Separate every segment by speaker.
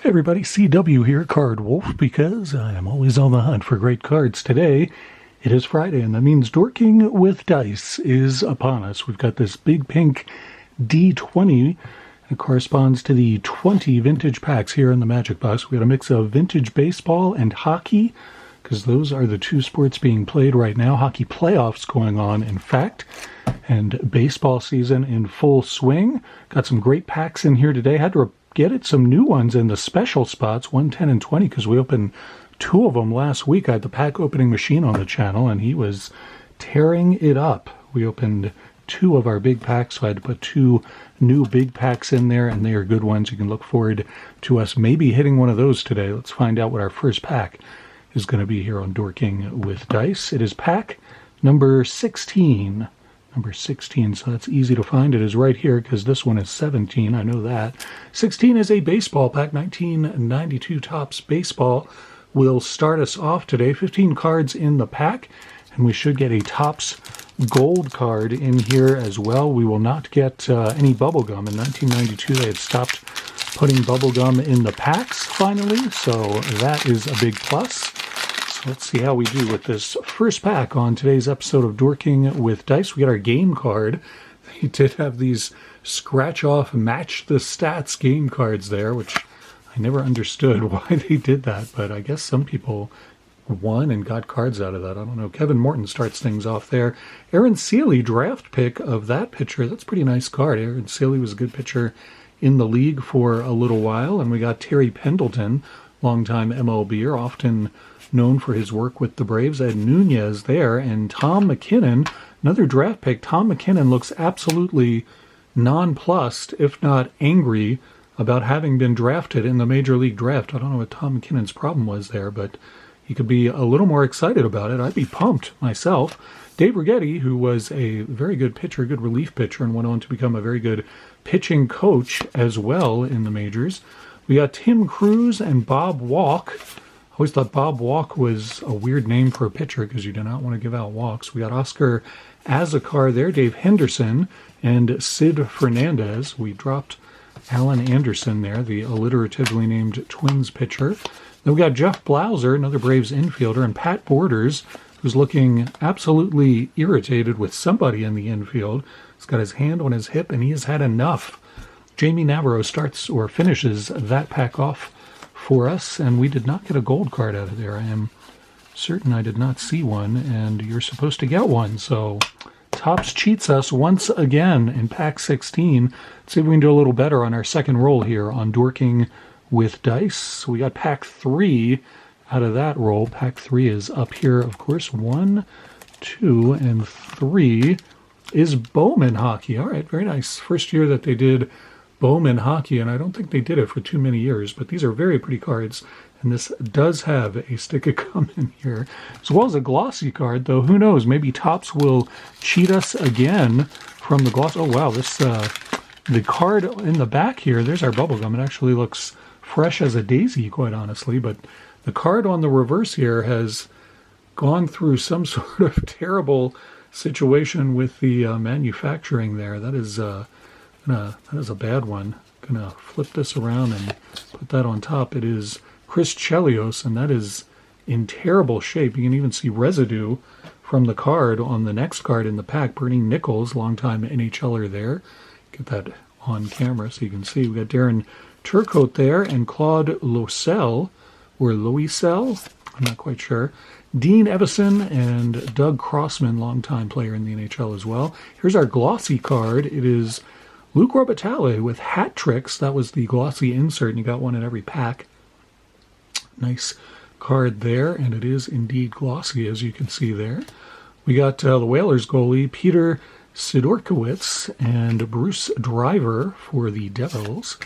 Speaker 1: Hey everybody, CW here, Card Wolf, because I am always on the hunt for great cards. Today, it is Friday, and that means Dorking with Dice is upon us. We've got this big pink D20. It corresponds to the 20 vintage packs here in the Magic Box. We got a mix of vintage baseball and hockey, because those are the two sports being played right now. Hockey playoffs going on, in fact, and baseball season in full swing. Got some great packs in here today. Had to get it some new ones in the special spots, 1, 10, and 20, because we opened two of them last week. I had the pack opening machine on the channel, and he was tearing it up. We opened two of our big packs, so I had to put two new big packs in there, and they are good ones. You can look forward to us maybe hitting one of those today. Let's find out what our first pack is going to be here on Dorking with Dice. It is pack number 16. Number 16, so that's easy to find. It is right here because this one is 17, I know that. 16 is a baseball pack, 1992 Topps Baseball will start us off today. 15 cards in the pack, and we should get a Topps Gold card in here as well. We will not get any bubblegum. In 1992, they had stopped putting bubblegum in the packs finally, so that is a big plus. Let's see how we do with this first pack on today's episode of Dorking with Dice. We got our game card. They did have these scratch-off, match-the-stats game cards there, which I never understood why they did that, but I guess some people won and got cards out of that. I don't know. Kevin Morton starts things off there. Aaron Seeley, draft pick of that pitcher. That's a pretty nice card. Aaron Seeley was a good pitcher in the league for a little while. And we got Terry Pendleton, longtime MLBer, often known for his work with the Braves. Ed Nunez there, and Tom McKinnon, another draft pick. Tom McKinnon looks absolutely nonplussed, if not angry, about having been drafted in the Major League Draft. I don't know what Tom McKinnon's problem was there, but he could be a little more excited about it. I'd be pumped myself. Dave Righetti, who was a very good pitcher, good relief pitcher, and went on to become a very good pitching coach as well in the majors. We got Tim Cruz and Bob Walk. I always thought Bob Walk was a weird name for a pitcher because you do not want to give out walks. We got Oscar Azakar there, Dave Henderson, and Sid Fernandez. We dropped Alan Anderson there, the alliteratively named Twins pitcher. Then we got Jeff Blauser, another Braves infielder, and Pat Borders, who's looking absolutely irritated with somebody in the infield. He's got his hand on his hip, and he has had enough. Jamie Navarro starts or finishes that pack off for us, and we did not get a gold card out of there. I am certain I did not see one, and you're supposed to get one, so Topps cheats us once again in pack 16. Let's see if we can do a little better on our second roll here on Dorking with Dice. So we got pack 3 out of that roll. Pack 3 is up here, of course. 1, 2, and 3 is Bowman Hockey. All right, very nice. First year that they did Bowman Hockey, and I don't think they did it for too many years, but these are very pretty cards, and this does have a stick of gum in here, as well as a glossy card, though who knows, maybe Topps will cheat us again from the gloss. Oh wow, this the card in the back here, there's our bubblegum. It actually looks fresh as a daisy, quite honestly, but the card on the reverse here has gone through some sort of terrible situation with the manufacturing there. That is a bad one. Gonna flip this around and put that on top. It is Chris Chelios, and that is in terrible shape. You can even see residue from the card on the next card in the pack. Bernie Nichols, longtime NHLer there. Get that on camera so you can see. We got Darren Turcotte there, and Claude Loisel, or Loisel, I'm not quite sure. Dean Evison and Doug Crossman, longtime player in the NHL as well. Here's our glossy card. It is Luke Robitaille with Hat Tricks. That was the glossy insert, and you got one in every pack. Nice card there, and it is indeed glossy, as you can see there. We got the Whalers goalie, Peter Sidorkiewicz, and Bruce Driver for the Devils.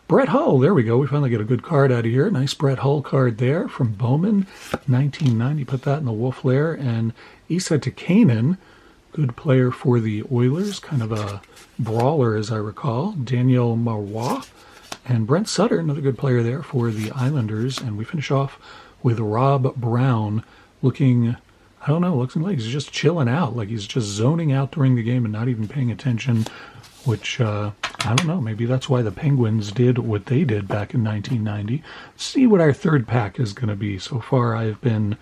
Speaker 1: Brett Hull, there we go. We finally get a good card out of here. Nice Brett Hull card there from Bowman, 1990. Put that in the Wolf lair. And Issa Takanen, good player for the Oilers, kind of a brawler as I recall. Daniel Marois and Brent Sutter, another good player there for the Islanders. And we finish off with Rob Brown looking, I don't know, looks like he's just chilling out, like he's just zoning out during the game and not even paying attention, which I don't know. Maybe that's why the Penguins did what they did back in 1990. See what our third pack is going to be. So far, I've been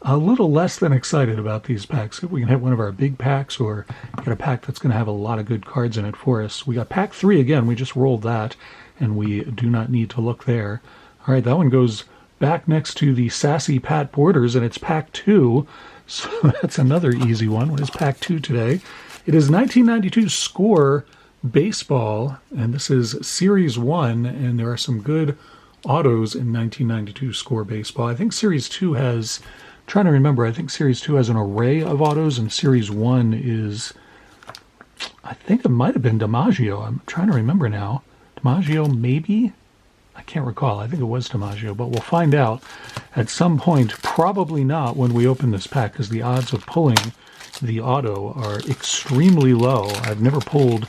Speaker 1: a little less than excited about these packs. If we can hit one of our big packs or get a pack that's going to have a lot of good cards in it for us. We got pack 3 again. We just rolled that, and we do not need to look there. All right, that one goes back next to the Sassy Pat Borders, and it's pack 2. So that's another easy one. What is pack 2 today? It is 1992 Score Baseball, and this is Series 1, and there are some good autos in 1992 Score Baseball. I think Series 2 has, I'm trying to remember, I think Series 2 has an array of autos, and Series 1 is, I think it might have been DiMaggio. I'm trying to remember now. DiMaggio, maybe? I can't recall. I think it was DiMaggio, but we'll find out at some point. Probably not when we open this pack, because the odds of pulling the auto are extremely low. I've never pulled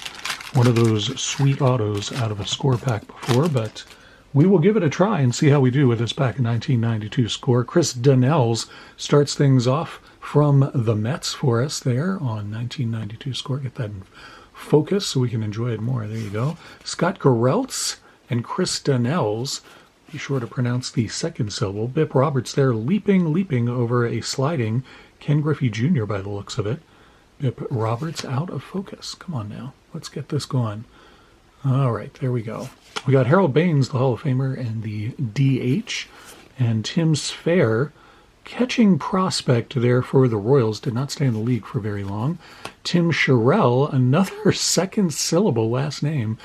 Speaker 1: one of those sweet autos out of a Score pack before, but we will give it a try and see how we do with this pack in 1992 Score. Chris Donnells starts things off from the Mets for us there on 1992 Score. Get that in focus so we can enjoy it more. There you go. Scott Gereltz and Chris Donnells. Be sure to pronounce the second syllable. Bip Roberts there leaping over a sliding Ken Griffey Jr. by the looks of it. Bip Roberts out of focus. Come on now. Let's get this going. All right, there we go. We got Harold Baines, the Hall of Famer, and the DH, and Tim Sfair, catching prospect there for the Royals, did not stay in the league for very long. Tim Sherrill, another second syllable last name.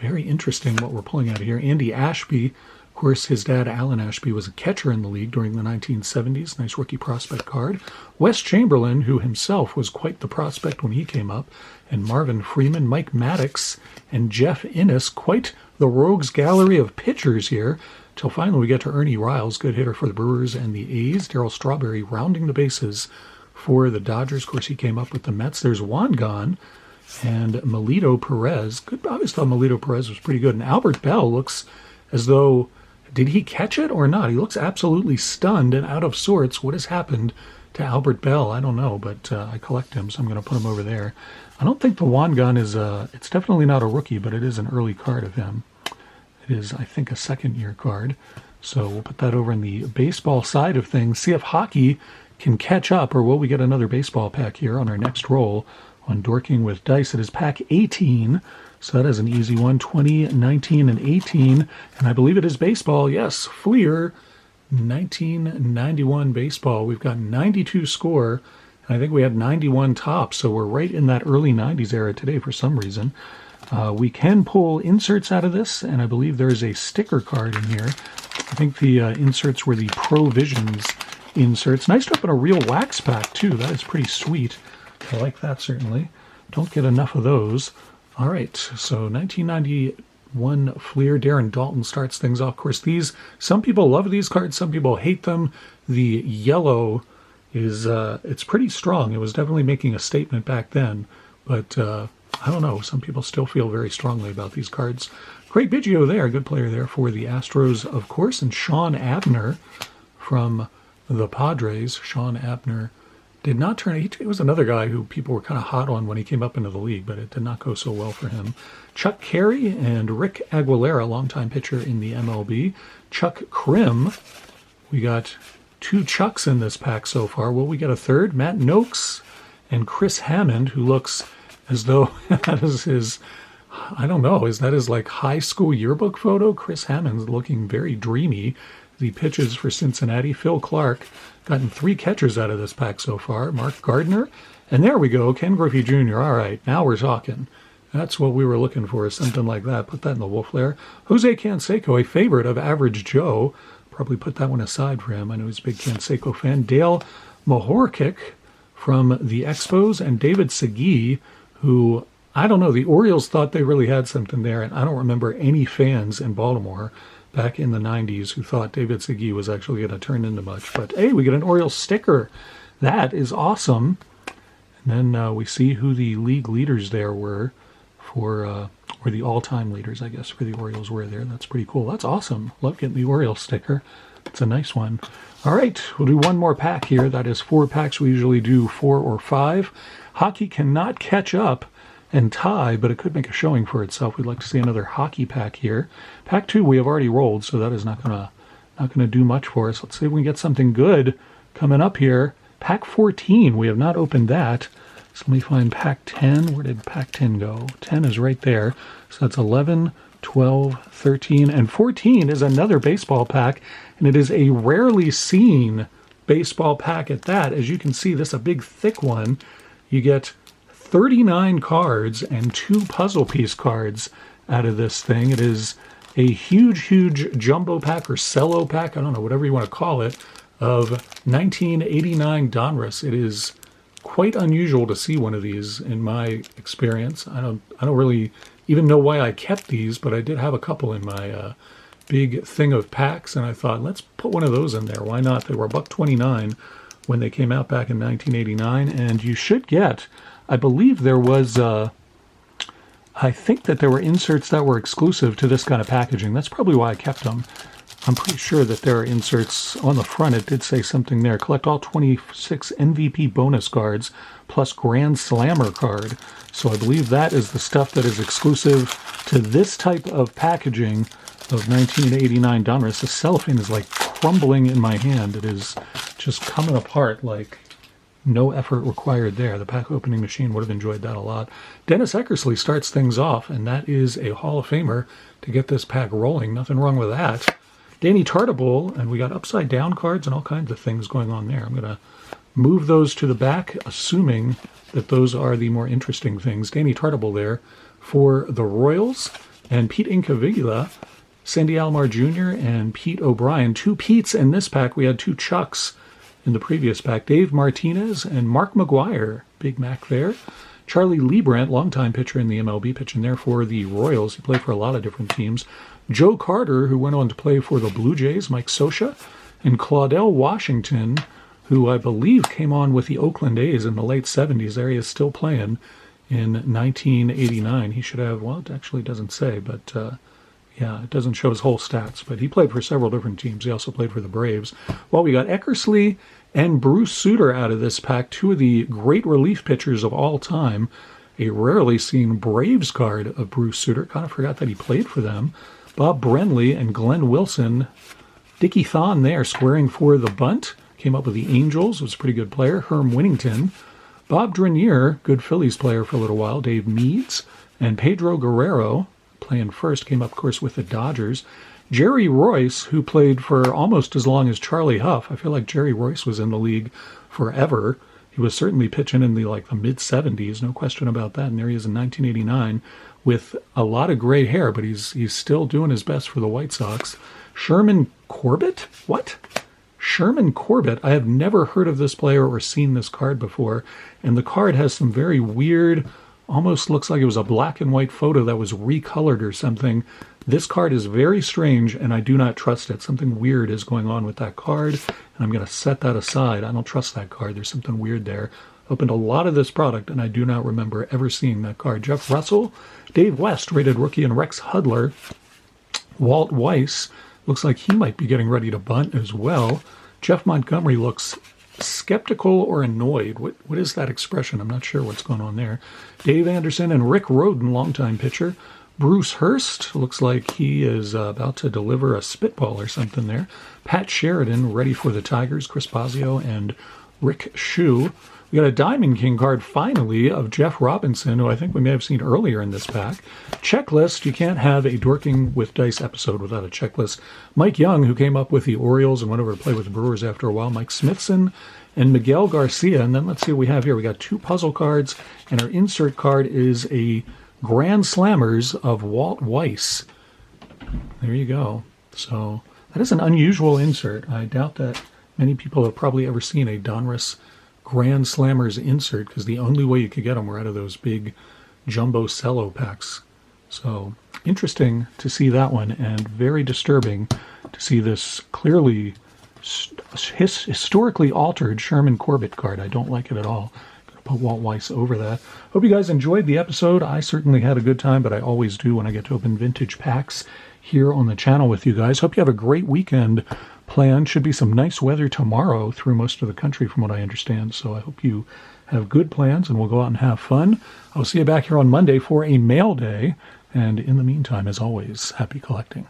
Speaker 1: Very interesting what we're pulling out of here. Andy Ashby, of course, his dad, Alan Ashby, was a catcher in the league during the 1970s. Nice rookie prospect card. Wes Chamberlain, who himself was quite the prospect when he came up. And Marvin Freeman, Mike Maddox, and Jeff Innes. Quite the rogues gallery of pitchers here. Till finally we get to Ernie Riles, good hitter for the Brewers and the A's. Darryl Strawberry rounding the bases for the Dodgers. Of course, he came up with the Mets. There's Wangan and Melito Perez. Good. I always thought Melito Perez was pretty good. And Albert Bell looks as though, did he catch it or not? He looks absolutely stunned and out of sorts. What has happened to Albert Bell? I don't know, but I collect him, so I'm going to put him over there. I don't think the Wangan is it's definitely not a rookie, but it is an early card of him. It is, I think, a second-year card. So we'll put that over in the baseball side of things. See if hockey can catch up, or will we get another baseball pack here on our next roll on Dorking with Dice. It is pack 18, so that is an easy one. 20, 19, and 18. And I believe it is baseball. Yes, Fleer, 1991 baseball. We've got 92 Score. And I think we had 91 Topps, so we're right in that early 90s era today for some reason. We can pull inserts out of this, and I believe there is a sticker card in here. I think the inserts were the Provisions inserts. Nice to open a real wax pack, too. That is pretty sweet. I like that, certainly. Don't get enough of those. All right, so 1991 Fleer. Darren Dalton starts things off. Of course, these, some people love these cards, some people hate them. The yellow is, it's pretty strong. It was definitely making a statement back then, but I don't know. Some people still feel very strongly about these cards. Craig Biggio there, good player there for the Astros, of course, and Sean Abner from the Padres. Sean Abner did not turn, he was another guy who people were kind of hot on when he came up into the league, but it did not go so well for him. Chuck Carey and Rick Aguilera, longtime pitcher in the MLB. Chuck Krim, we got two Chucks in this pack so far. Will we get a third? Matt Noakes and Chris Hammond, who looks as though that is his, I don't know, is that his like high school yearbook photo? Chris Hammond's looking very dreamy. The pitches for Cincinnati. Phil Clark, gotten 3 catchers out of this pack so far. Mark Gardner. And there we go, Ken Griffey Jr. All right, now we're talking. That's what we were looking for, something like that. Put that in the wolf lair. Jose Canseco, a favorite of Average Joe. Probably put that one aside for him. I know he's a big Canseco fan. Dale Mahorkic from the Expos. And David Segui, who, I don't know, the Orioles thought they really had something there. And I don't remember any fans in Baltimore back in the 90s who thought David Segui was actually going to turn into much. But, hey, we get an Orioles sticker. That is awesome. And then we see who the league leaders there were for, or the all-time leaders, I guess, for the Orioles were there. That's pretty cool. That's awesome. Love getting the Orioles sticker. It's a nice one. All right, we'll do one more pack here. That is 4 packs. We usually do 4 or 5. Hockey cannot catch up and tie, but it could make a showing for itself. We'd like to see another hockey pack here. Pack 2 we have already rolled, so that is not gonna do much for us. Let's see if we can get something good coming up here. Pack 14, we have not opened that. So let me find pack 10. Where did pack 10 go? 10 is right there. So that's 11, 12, 13, and 14 is another baseball pack, and it is a rarely seen baseball pack at that. As you can see, this is a big thick one. You get 39 cards and 2 puzzle piece cards out of this thing. It is a huge jumbo pack or cello pack, I don't know, whatever you want to call it, of 1989 Donruss. It is quite unusual to see one of these in my experience. I don't really even know why I kept these, but I did have a couple in my big thing of packs, and I thought, let's put one of those in there. Why not? They were $1.29 when they came out back in 1989, and you should get, I believe there was, I think that there were inserts that were exclusive to this kind of packaging. That's probably why I kept them. I'm pretty sure that there are inserts on the front. It did say something there. Collect all 26 MVP bonus cards plus Grand Slammer card. So I believe that is the stuff that is exclusive to this type of packaging of 1989 Donruss. The cellophane is like crumbling in my hand. It is just coming apart like no effort required there. The pack opening machine would have enjoyed that a lot. Dennis Eckersley starts things off, and that is a Hall of Famer to get this pack rolling. Nothing wrong with that. Danny Tartabull, and we got upside down cards and all kinds of things going on there. I'm going to move those to the back, assuming that those are the more interesting things. Danny Tartabull there for the Royals, and Pete Incaviglia, Sandy Alomar Jr., and Pete O'Brien. 2 Petes in this pack. We had 2 Chucks in the previous pack. Dave Martinez and Mark McGuire. Big Mac there. Charlie Liebrandt, longtime pitcher in the MLB, pitching there for the Royals. He played for a lot of different teams. Joe Carter, who went on to play for the Blue Jays, Mike Scioscia, and Claudell Washington, who I believe came on with the Oakland A's in the late 70s. There he is still playing in 1989. He should have, well, it actually doesn't say, but yeah, it doesn't show his whole stats. But he played for several different teams. He also played for the Braves. Well, we got Eckersley and Bruce Sutter out of this pack, 2 of the great relief pitchers of all time. A rarely seen Braves card of Bruce Sutter. Kind of forgot that he played for them. Bob Brenly and Glenn Wilson. Dickie Thon there squaring for the bunt. Came up with the Angels, was a pretty good player. Herm Winnington. Bob Drenier, good Phillies player for a little while. Dave Meads. And Pedro Guerrero, playing first, came up, of course, with the Dodgers. Jerry Royce, who played for almost as long as Charlie Huff. I feel like Jerry Royce was in the league forever. He was certainly pitching in the mid-70s, no question about that. And there he is in 1989 with a lot of gray hair, but he's still doing his best for the White Sox. Sherman Corbett? What? Sherman Corbett. I have never heard of this player or seen this card before. And the card has some very weird, almost looks like it was a black and white photo that was recolored or something. This card is very strange, and I do not trust it. Something weird is going on with that card, and I'm going to set that aside. I don't trust that card. There's something weird there. Opened a lot of this product, and I do not remember ever seeing that card. Jeff Russell, Dave West, rated rookie, and Rex Hudler. Walt Weiss, looks like he might be getting ready to bunt as well. Jeff Montgomery looks skeptical or annoyed. What is that expression? I'm not sure what's going on there. Dave Anderson and Rick Rhoden, longtime pitcher. Bruce Hurst, looks like he is about to deliver a spitball or something there. Pat Sheridan, ready for the Tigers. Chris Bosio and Rick Shue. We got a Diamond King card, finally, of Jeff Robinson, who I think we may have seen earlier in this pack. Checklist. You can't have a Dorking with Dice episode without a checklist. Mike Young, who came up with the Orioles and went over to play with the Brewers after a while. Mike Smithson and Miguel Garcia. And then let's see what we have here. We got 2 puzzle cards, and our insert card is a Grand Slammers of Walt Weiss. There you go. So that is an unusual insert. I doubt that many people have probably ever seen a Donruss Grand Slammers insert, because the only way you could get them were out of those big jumbo cello packs. So interesting to see that one, and very disturbing to see this clearly historically altered Sherman Corbett card. I don't like it at all. Gonna put Walt Weiss over that. Hope you guys enjoyed the episode. I certainly had a good time, but I always do when I get to open vintage packs here on the channel with you guys. Hope you have a great weekend planned. Should be some nice weather tomorrow through most of the country from what I understand. So I hope you have good plans, and we'll go out and have fun. I'll see you back here on Monday for a mail day. And in the meantime, as always, happy collecting.